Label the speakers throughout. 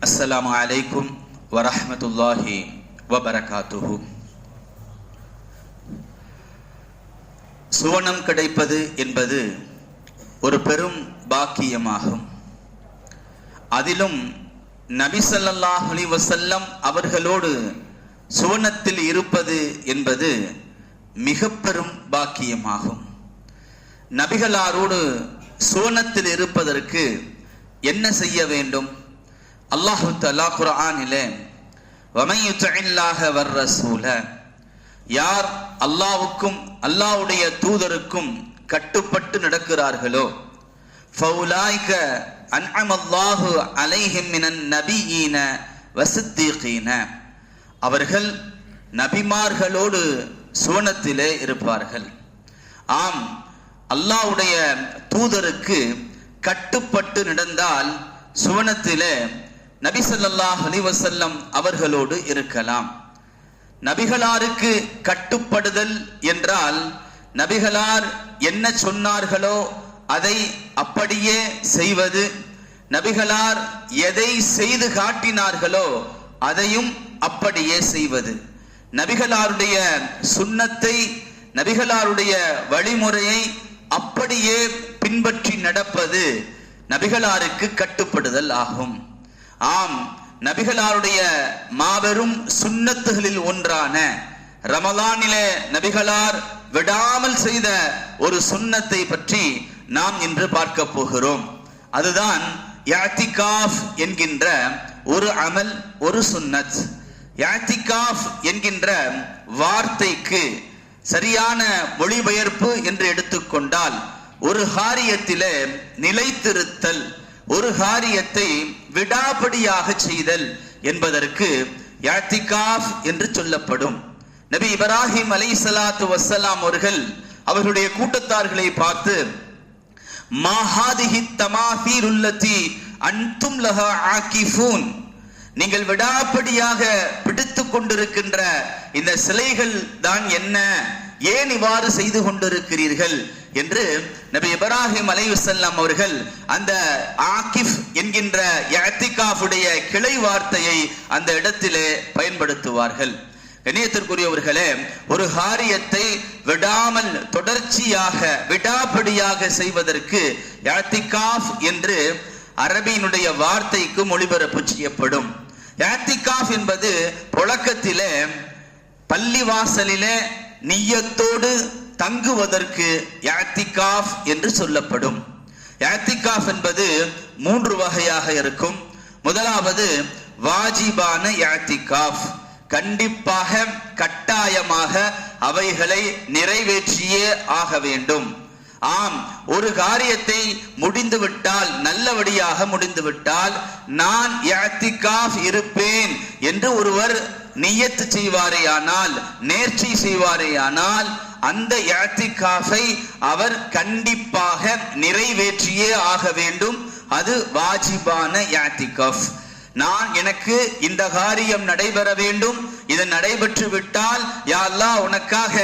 Speaker 1: அஸ்ஸலாமு அலைக்கும் வரஹ்மத்துல்லாஹி வபரகாத்துஹு. சுவனம் கிடைப்பது என்பது ஒரு பெரும் பாக்கியமாகும். அதிலும் நபி ஸல்லல்லாஹு அலைஹி வஸல்லம் அவர்களோடு சுவனத்தில் இருப்பது என்பது மிக பெரும் பாக்கியமாகும். நபிகளாரோடு சுவனத்தில் இருப்பதற்கு என்ன செய்ய வேண்டும்? அல்லாஹு தஆலா குர்ஆனிலே வமன் யுத்திஇல்லாஹ வர்ரசூல, யார் அல்லாஹ்வுக்கும் அல்லாஹ்வுடைய தூதருக்கும் கட்டுப்பட்டு நடக்கிறார்களோ, ஃபௌலாயிக அன்அமல்லாஹு அலைஹிம் மினன் நபியீன வஸித்தீகீன, அவர்கள் நபிமார்களோடு சுவனத்திலே இருப்பார்கள். ஆம், அல்லாஹ்வுடைய தூதருக்கு கட்டுப்பட்டு நடந்தால் சுவனத்திலே நபி ஸல்லல்லாஹு அலைஹி வஸல்லம் அவர்களோடு இருக்கலாம். நபிகளாருக்கு கட்டுப்படுதல் என்றால் நபிகளார் என்ன சொன்னார்களோ அதை அப்படியே செய்வது, நபிகளார் எதை செய்து காட்டினார்களோ அதையும் அப்படியே செய்வது, நபிகளாருடைய சுன்னத்தை நபிகளாருடைய வழிமுறையை அப்படியே பின்பற்றி நடப்பது நபிகளாருக்கு கட்டுப்படுதல் ஆகும். ஆம், நபிகளாருடைய மாபெரும் சுன்னத்துகளில் ஒன்றான ரமலானிலே நபிகளார் விடாமல் செய்த ஒரு சுன்னத்தை பற்றி நாம் இன்று பார்க்க போகிறோம். அதுதான் இஅ்திகாஃப் என்கின்ற ஒரு அமல், ஒரு சுன்னத். இஅ்திகாஃப் என்கின்ற வார்த்தைக்கு சரியான மொழிபெயர்ப்பு என்று எடுத்துக்கொண்டால் ஒரு காரியத்திலே நிலைத்திருத்தல், ஒரு காரியத்தை விடாபடியாக செய்தல் என்பதற்கு இஅ்திகாஃப் என்று சொல்லப்படும். நபி இப்ராஹிம் அலைஹிஸ்ஸலாத்து வஸ்ஸலாம் அவர்கள் அவர்களுடைய கூட்டத்தார்களை பார்த்து, மா ஹாதிஹி தமாதீருல்லதி அன்தும் லஹா ஆகிஃபூன், நீங்கள் விடாபடியாக பிடித்துக் கொண்டிருக்கின்ற இந்த சிலைகள் தான் என்ன, ஏன் இவ்வாறு செய்து கொண்டிருக்கிறீர்கள் என்று நபி இப்ராஹிம் அலைஹிஸ்ஸலாம் அவர்கள் அந்த ஆகிஃப் என்கின்ற இஅ்திகாஃபுடைய கிளை வார்த்தையை அந்த இடத்திலே பயன்படுத்துவார்கள். கண்ணியத்திற்குரியவர்களே, ஒரு காரியத்தை விடாமல் தொடர்ச்சியாக விடாபடியாக செய்வதற்கு இஅ்திகாஃப் என்று அரபியினுடைய வார்த்தைக்கு மொழிபெயர்ப்பு செய்யப்படும். இஅ்திகாஃப் என்பது புழக்கத்திலே பள்ளிவாசலிலே நிய்யத்தோடு தங்குவதற்கு இஅ்திகாஃப் என்று சொல்லப்படும். இஅ்திகாஃப் என்பது 3 வகையாக இருக்கும். முதலாவது வாஜிபான இஅ்திகாஃப், கண்டிப்பாக கட்டாயமாக அவைகளை நிறைவேற்றியே ஆக வேண்டும். ஆம், ஒரு காரியத்தை முடிந்துவிட்டால், நல்லபடியாக முடிந்துவிட்டால், நான் இஅ்திகாஃப் இருப்பேன் என்று ஒருவர் நியத்து செய்வாரேயானால், நேர்ச்சை செய்வாரேயானால், அந்த இஅ்திகாஃபை அவர் கண்டிப்பாக நிறைவேற்றியே ஆக வேண்டும். அது வாஜிபான இஅ்திகாஃப். நான் எனக்கு இந்த காரியம் நடைபெற வேண்டும், இது நடைபெற்று விட்டால் யா அல்லாஹ் உனக்காக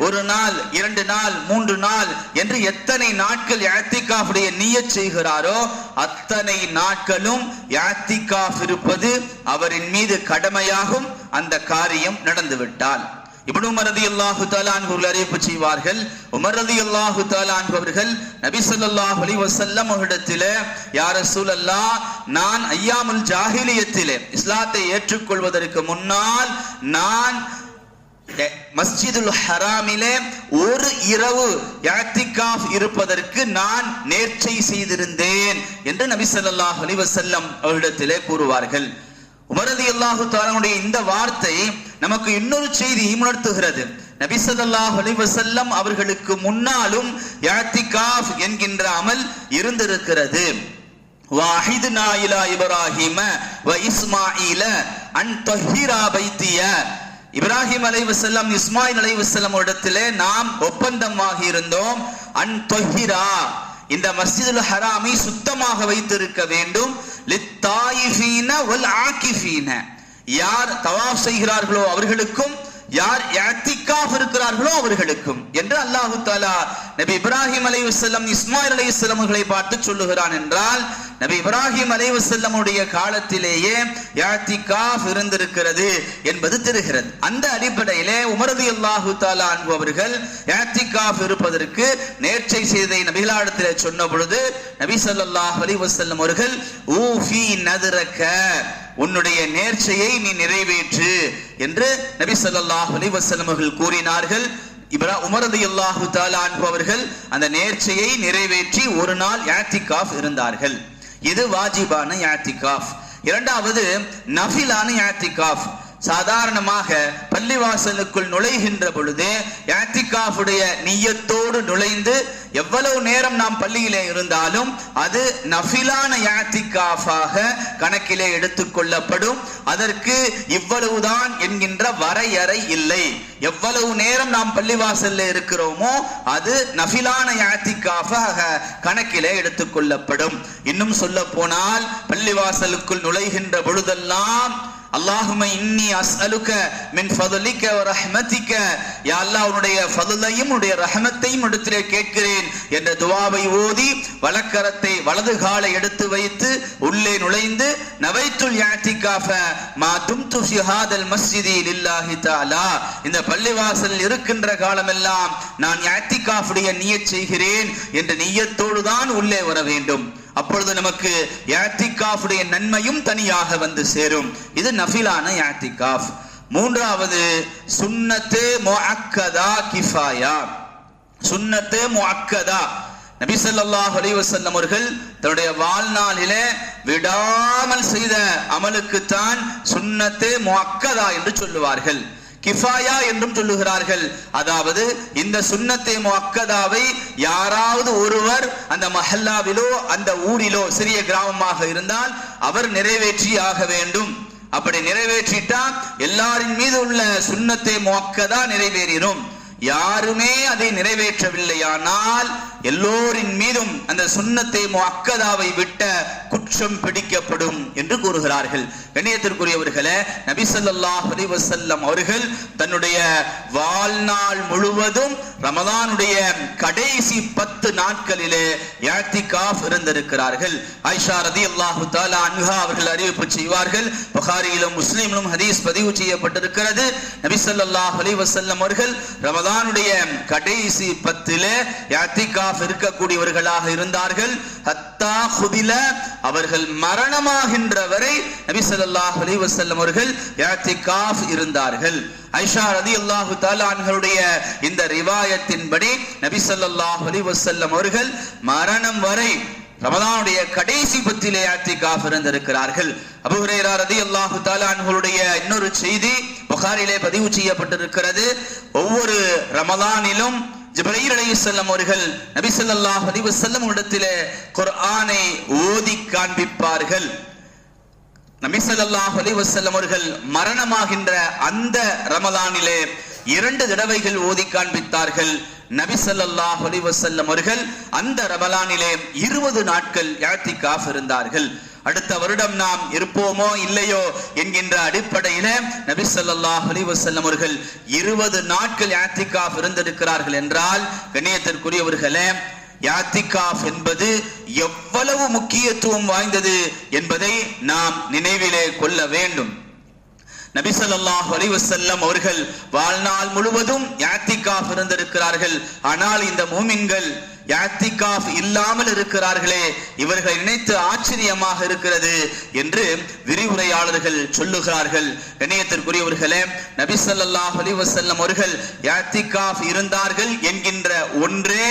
Speaker 1: 1 நாள் 2 நாள் 3 நாள் என்று எத்தனை நாட்கள் இஅ்திகாஃபுடைய நியத் செய்கிறாரோ அத்தனை நாட்களும் இஅ்திகாஃப் இருப்பது அவரின் மீது கடமையாகும். அந்த காரியம் நடந்துவிட்டால் இப்னு உமர் ரலியல்லாஹு தஆலா அன்ஹு அறிவிப்பு செய்வார்கள். உமர் ரலியல்லாஹு தஆலா அன்ஹு அவர்கள் நபி ஸல்லல்லாஹு அலைஹி வஸல்லம் அவர்களிடத்திலே, யா ரசூலல்லாஹ், நான் அய்யாமுல் ஜாஹிலியத்திலே இஸ்லாத்தை ஏற்றுக்கொள்வதற்கு முன்னால் நான் மஸ்ஜிதுல் ஹராமிலே ஒரு இரவு இஅ்திகாஃப் இருப்பதற்கு நான் நேர்ச்சை செய்திருந்தேன் என்று நபி ஸல்லல்லாஹு அலைஹி வஸல்லம் அவர்களிடத்திலே கூறுவார்கள். உமர் ரலியல்லாஹு தஆலாவுடைய இந்த வார்த்தை நமக்கு இன்னொரு செய்தி உணர்த்துகிறது. நபி ஸல்லல்லாஹு அலைஹி வஸல்லம் அவர்களுக்கு முன்னாலும் இஅ்திகாஃப் என்கின்ற அமல் இருந்திருக்கிறது. வாஹிதுனா இலா இப்ராஹிம வ இஸ்மாஈல அன் தஹீரா பைத்திய, இப்ராஹிம் அலைஹிஸ்ஸலாம் இஸ்மாயில் அலைஹிஸ்ஸலாம் இடத்திலே நாம் ஒப்பந்தமாகி இருந்தோம். அன் தஹீரா, இந்த மஸ்ஜிதுல் ஹராமை சுத்தமாக வைத்திருக்க வேண்டும். லித்தாயிஃபீன வல் ஆகிஃபீன, யார் தவாஃப் செய்கிறார்களோ அவர்களுக்கும், யார் இஅ்திகாஃப் இருக்கிறார்களோ அவர்களுக்கும் என்று அல்லாஹு தஆலா நபி இப்ராஹிம் அலைஹிஸ்ஸலாம் இஸ்மாயில் அலைஹிஸ்ஸலாம் அவர்களை பார்த்து சொல்லுகிறான் என்றால், நபி இப்ராஹிம் அலைஹிஸ்ஸலாம் உடைய காலத்திலேயே இஅ்திகாஃப் இருந்திருக்கிறது என்பது தெரிகிறது. அந்த அடிப்படையிலே உமர் ரலியல்லாஹு தஆலா அன்ஹு அவர்கள் இஅ்திகாஃப் இருப்பதற்கு நேர்ச்சை செய்ததை நபிகளாரிடத்திலே சொன்ன பொழுது நபி ஸல்லல்லாஹு அலைஹி வஸல்லம் அவர்கள் ஊஃபி நத்ரக, உன்னுடைய நேர்ச்சையை நீ நிறைவேற்று என்று நபி ஸல்லல்லாஹு அலைஹி வஸல்லம் அவர்கள் கூறினார்கள். உமர் ரலியல்லாஹு தஆலா அன்ஹு அவர்கள் அந்த நேர்ச்சையை நிறைவேற்றி ஒரு நாள் இஅ்திகாஃப் இருந்தார்கள். இது வாஜிபான இஅ்திகாஃப். இரண்டாவது நஃபிலான இஅ்திகாஃப். சாதாரணமாக பள்ளிவாசலுக்குள் நுழைகின்ற பொழுது இஅ்திகாஃபுடைய நிய்யத்தோடு நுழைந்து எவ்வளவு நேரம் நாம் பள்ளியிலே இருந்தாலும் அது நஃபிலான இஅ்திகாஃபாக கணக்கிலே எடுத்துக் கொள்ளப்படும். அதற்கு இவ்வளவுதான் என்கின்ற வரையறை இல்லை. எவ்வளவு நேரம் நாம் பள்ளிவாசல்ல இருக்கிறோமோ அது நஃபிலான இஅ்திகாஃபாக கணக்கிலே எடுத்துக் கொள்ளப்படும். இன்னும் சொல்ல போனால் பள்ளிவாசலுக்குள் நுழைகின்ற பொழுதெல்லாம் அல்லாஹும்ம இன்னி அஸ்அலுக மின் ஃபضலிக வ ரஹ்மதிக, யா அல்லாஹ் உன்னுடைய ஃபضலையும் உன்னுடைய ரஹமத்தையும் இடத்திலே கேட்கிறேன் என்ற துஆவை ஓதி வலக்கரத்தை வலது காலை எடுத்து வைத்து உள்ளே நுழைந்து நவைத்துல் இஅ்திகாஃப மா தும்து ஃபி ஹாதல் மஸ்ஜிதி லில்லாஹி தஆலா, இந்த பள்ளிவாசலில் இருக்கின்ற காலமெல்லாம் நான் இஅ்திகாஃபுடைய நிய்யத் செய்கிறேன் என்ற நிய்யத்தோடு தான் உள்ளே வர வேண்டும். அப்பொழுது நமக்கு இஅ்திகாஃபுடைய நன்மையும் தனியாக வந்து சேரும். இது நஃபிலான இஅ்திகாஃப். மூன்றாவது சுன்னத்து முஅக்கதா கிஃபாயா. சுன்னத்து முஅக்கதா, நபி ஸல்லல்லாஹு அலைஹி வஸல்லம் அவர்கள் தன்னுடைய வாழ்நாளிலே விடாமல் செய்த அமலுக்குத்தான் சுன்னத்து முஅக்கதா என்று சொல்லுவார்கள். கிஃபாயா என்றும் சொல்லுகிறார்கள். அதாவது இந்த சுன்னத்தே முஅக்கதாவை யாராவது ஒருவர் அந்த மஹல்லாவிலோ அந்த ஊரிலோ சிறிய கிராமமாக இருந்தால் அவர் நிறைவேற்றி ஆக வேண்டும். அப்படி நிறைவேற்றிட்டா எல்லாரின் மீது உள்ள சுன்னத்தே முஅக்கதா நிறைவேறிடும். யாருமே அதை நிறைவேற்றவில்லையானால் எல்லோரின் மீதும் அந்த சுன்னத்தை முஅக்கதாவை விட்ட குற்றம் பிடிக்கப்படும் என்று கூறுகிறார்கள். கண்ணியத்திற்குரியவர்களே, நபி ஸல்லல்லாஹு அலைஹி வஸல்லம் அவர்கள் தன்னுடைய வாழ்நாள் முழுவதும் ரமதானுடைய கடைசி 10 நாட்களிலே இஅ்திகாஃப் இருந்திருக்கிறார்கள். ஆயிஷா ரலியல்லாஹு தஆலா அன்ஹா அவர்கள் அறிவிப்பு செய்வார்கள். புகாரியிலும் முஸ்லிமிலும் ஹதீஸ் பதிவு செய்யப்பட்டிருக்கிறது. நபி ஸல்லல்லாஹு அலைஹி வஸல்லம் அவர்கள் ரமதானுடைய கடைசி 10 இஅ்திகாஃப் இருக்கக்கூடியவர்களாக இருந்தார்கள். ஹத்தா குதில, அவர்கள் மரணமாகின்ற வரை நபி ஸல்லல்லாஹு அலைஹி வஸல்லம் அவர்கள் இஅ்திகாஃப் இருந்தார்கள். ஆயிஷா ரலியல்லாஹு தஆலா அன்ஹருடைய இந்த ரிவாயத்தின்படி நபி ஸல்லல்லாஹு அலைஹி வஸல்லம் அவர்கள் மரணம் வரை ரமதானுடைய கடைசி 10 இஅ்திகாஃப் இருந்திருக்கிறார்கள். அபூ ஹுரைரா ரலியல்லாஹு தஆலா அன்ஹுடைய இன்னொரு செய்தி புகாரிலே பதிவு செய்யப்பட்டிருக்கிறது. ஒவ்வொரு ரமதானிலும் ஜிப்ரீல் அலைஹிஸ்ஸலாம் அவர்கள் நபி ஸல்லல்லாஹு அலைஹி வஸல்லம் இடத்திலே குர்ஆனை ஓதி காண்பிப்பார்கள். நபி ஸல்லல்லாஹு அலைஹி வஸல்லம் அவர்கள் மரணமாகின்ற அந்த ரமலானிலே 2 தடவைகள் ஓதி காண்பித்தார்கள். நபி ஸல்லல்லாஹு அலைஹி வஸல்லம் அவர்கள் அந்த ரமலானிலே 20 நாட்கள் இஅ்திகாஃப் இருந்தார்கள். அடுத்த வருடம் நாம் இருப்போமோ இல்லையோ என்கின்ற அடிப்படையிலே நபி ஸல்லல்லாஹு அலைஹி வஸல்லம் அவர்கள் 20 நாட்கள் இஅ்திகாஃப் இருந்திருக்கிறார்கள் என்றால், கண்ணியத்திற்குரியவர்களே, இஅ்திகாஃப் என்பது எவ்வளவு முக்கியத்துவம் வாய்ந்தது என்பதை நாம் நினைவிலே கொள்ள வேண்டும். நபி ஸல்லல்லாஹு அலைஹி வஸல்லம் அவர்கள் வாழ்நாள் முழுவதும் இஅ்திகாஃப் இருந்திருக்கிறார்கள். ஆனால் இந்த மூமின்கள் இஅ்திகாஃப் இல்லாமல் இருக்கிறார்களே, இவர்கள் நினைத்து ஆச்சரியமாக இருக்கிறது என்று விரிவுரையாளர்கள் சொல்லுகிறார்கள். கண்ணியத்திற்குரியவர்களே, நபி ஸல்லல்லாஹு அலைஹி வஸல்லம் அவர்கள் இஅ்திகாஃப் இருந்தார்கள் என்கின்ற ஒன்றே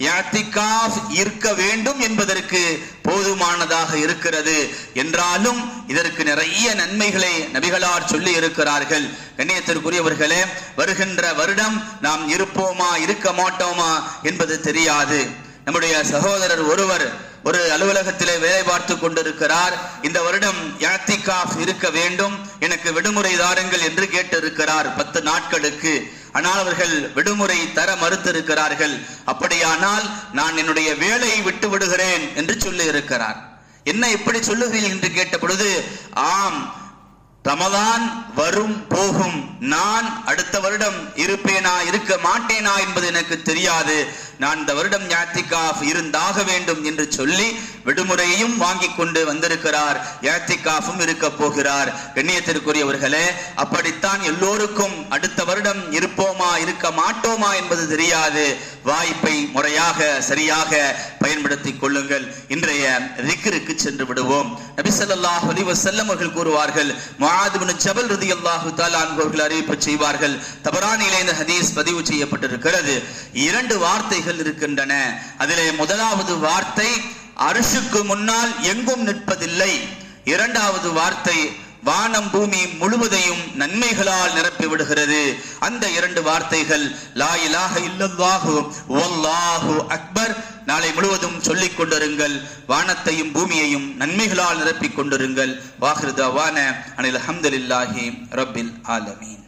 Speaker 1: இஅ்திகாஃப் இருக்க வேண்டும் என்பதற்கு போதுமானதாக இருக்கிறது. என்றாலும் இதற்கு நிறைய நன்மைகளை நபிகளார் சொல்லி இருக்கிறார்கள். கண்ணியத்திற்குரியவர்களே, வருகின்ற வருடம் நாம் இருப்போமா இருக்க மாட்டோமா என்பது தெரியாது. நம்முடைய சகோதரர் ஒருவர் ஒரு அலுவலகத்திலே வேலை பார்த்து கொண்டிருக்கிறார். இந்த வருடம் இஅ்திகாஃப் இருக்க வேண்டும், எனக்கு விடுமுறை தாருங்கள் என்று கேட்டிருக்கிறார் 10 நாட்களுக்கு. ஆனால் அவர்கள் விடுமுறை தர மறுத்திருக்கிறார்கள். அப்படியானால் நான் என்னுடைய வேலையை விட்டு விடுகிறேன் என்று சொல்லி இருக்கிறார். என்ன இப்படி சொல்லுகிறீர்கள் என்று கேட்ட பொழுது, ஆம், ரமதான் வரும் போகும், நான் அடுத்த வருடம் இருப்பேனா இருக்க மாட்டேனா என்பது எனக்கு தெரியாது, நான் இந்த வருடம் இஅ்திகாஃப் இருந்தாக வேண்டும் என்று சொல்லி விடுமுறையையும் வாங்கி கொண்டு வந்திருக்கிறார். இஅ்திகாஃபும் இருக்க போகிறார். கண்ணியத்திற்குரியவர்களே, அப்படித்தான் எல்லோருக்கும் அடுத்த வருடம் இருப்போமா இருக்க மாட்டோமா என்பது தெரியாது. வாய்ப்பை முறையாக சரியாக பயன்படுத்திக் கொள்ளுங்கள். இன்றைய திக்ருக்கு சென்று விடுவோம். நபி ஸல்லல்லாஹு அலைஹி வஸல்லம் அவர்கள் கூறுவார்கள், முஆத் இப்னு ஜபல் ரலியல்லாஹு தஆலா அன்ஹு அவர்கள் அறிவிப்பு செய்வார்கள். தபரானியிலே இந்த ஹதீஸ் பதிவு செய்யப்பட்டிருக்கிறது. 2 வார்த்தைகள் இருக்கின்றன. அதிலே முதலாவது வார்த்தை அர்ஷுக்கு முன்னால் எங்கும் நிற்பதில்லை. இரண்டாவது வார்த்தை வானம் பூமி முழுவதையும் நன்மைகளால் நிரப்பி விடுகிறது. அந்த 2 வார்த்தைகள் லா இலாஹ இல்லல்லாஹு வல்லாஹு அக்பர். நாளை முழுவதும் சொல்லிக் கொண்டிருங்கள். வானத்தையும் பூமியையும் நன்மைகளால் நிரப்பிக் கொண்டிருங்கள். வாஹிரு தவான அனில் ஹம்துலில்லாஹி ரப்பில் ஆலமீன்.